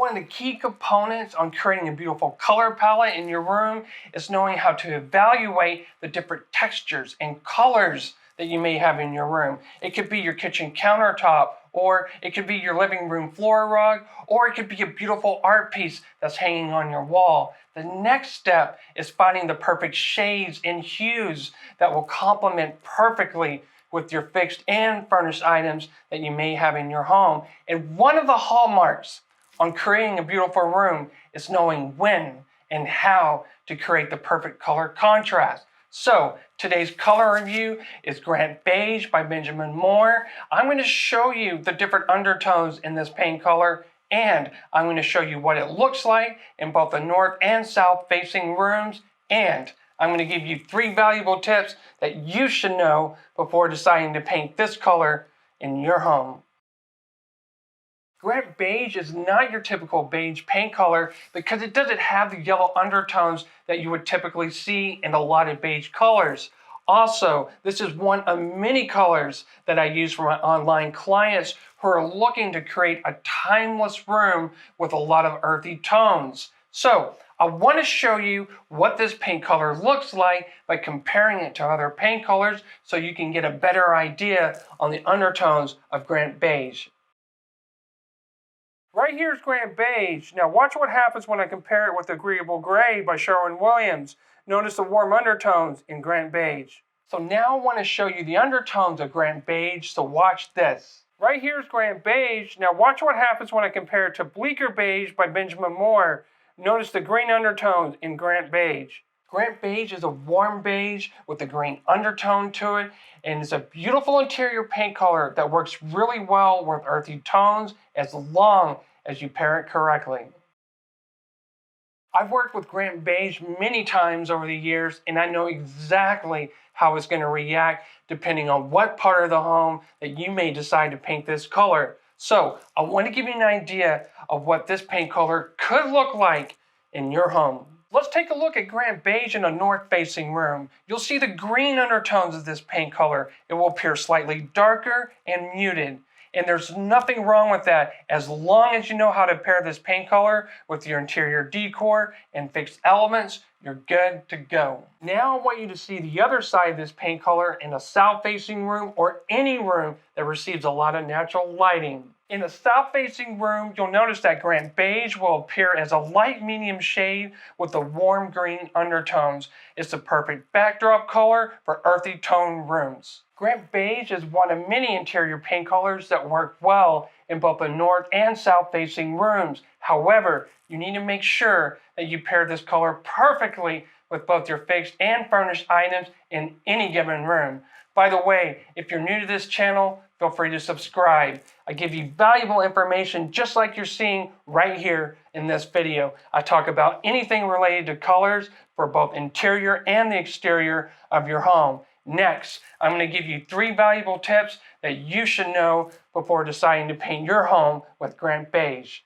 one of the key components on creating a beautiful color palette in your room is knowing how to evaluate the different textures and colors that you may have in your room. It could be your kitchen countertop, or it could be your living room floor rug, or it could be a beautiful art piece that's hanging on your wall. The next step is finding the perfect shades and hues that will complement perfectly with your fixed and furnished items that you may have in your home. And one of the hallmarks on creating a beautiful room is knowing when and how to create the perfect color contrast. So today's color review is Grant Beige by Benjamin Moore. I'm going to show you the different undertones in this paint color, and I'm going to show you what it looks like in both the north and south facing rooms, and I'm going to give you 3 valuable tips that you should know before deciding to paint this color in your home. Grant Beige is not your typical beige paint color because it doesn't have the yellow undertones that you would typically see in a lot of beige colors. Also, this is one of many colors that I use for my online clients who are looking to create a timeless room with a lot of earthy tones. So, I want to show you what this paint color looks like by comparing it to other paint colors so you can get a better idea on the undertones of Grant Beige. Right here is Grant Beige. Now watch what happens when I compare it with Agreeable Gray by Sherwin-Williams. Notice the warm undertones in Grant Beige. So now I want to show you the undertones of Grant Beige, so watch this. Right here is Grant Beige. Now watch what happens when I compare it to Bleaker Beige by Benjamin Moore. Notice the green undertones in Grant Beige. Grant Beige is a warm beige with a green undertone to it, and it's a beautiful interior paint color that works really well with earthy tones as long as you pair it correctly. I've worked with Grant Beige many times over the years, and I know exactly how it's going to react depending on what part of the home that you may decide to paint this color. So I want to give you an idea of what this paint color could look like in your home. Let's take a look at Grant Beige in a north-facing room. You'll see the green undertones of this paint color. It will appear slightly darker and muted. And there's nothing wrong with that as long as you know how to pair this paint color with your interior decor and fixed elements, you're good to go. Now I want you to see the other side of this paint color in a south-facing room or any room that receives a lot of natural lighting. In the south-facing room, you'll notice that Grant Beige will appear as a light medium shade with the warm green undertones. It's the perfect backdrop color for earthy tone rooms. Grant Beige is one of many interior paint colors that work well in both the north and south-facing rooms. However, you need to make sure that you pair this color perfectly with both your fixed and furnished items in any given room. By the way, if you're new to this channel, feel free to subscribe. I give you valuable information just like you're seeing right here in this video. I talk about anything related to colors for both interior and the exterior of your home. Next, I'm going to give you 3 valuable tips that you should know before deciding to paint your home with Grant Beige.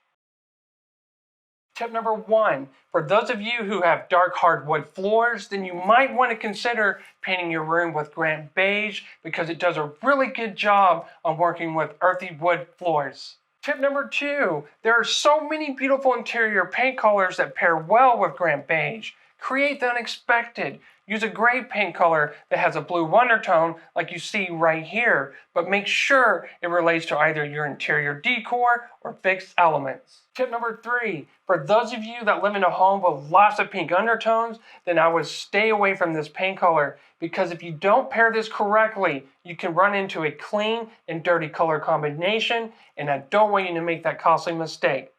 Tip number 1, for those of you who have dark hardwood floors, then you might want to consider painting your room with Grant Beige because it does a really good job on working with earthy wood floors. Tip number 2, there are so many beautiful interior paint colors that pair well with Grant Beige. Create the unexpected. Use a gray paint color that has a blue undertone like you see right here, but make sure it relates to either your interior decor or fixed elements. Tip number 3, for those of you that live in a home with lots of pink undertones, then I would stay away from this paint color because if you don't pair this correctly, you can run into a clean and dirty color combination, and I don't want you to make that costly mistake.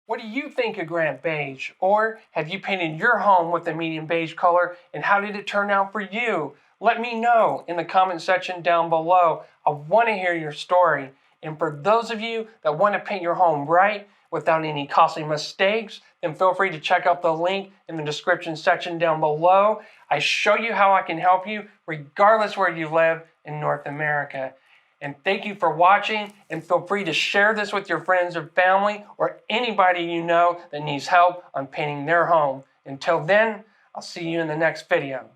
What do you think of Grant Beige? Or have you painted your home with a medium beige color, and how did it turn out for you? Let me know in the comment section down below. I want to hear your story. And for those of you that want to paint your home right without any costly mistakes, then feel free to check out the link in the description section down below. I show you how I can help you regardless where you live in North America. And thank you for watching, and feel free to share this with your friends or family or anybody you know that needs help on painting their home. Until then, I'll see you in the next video.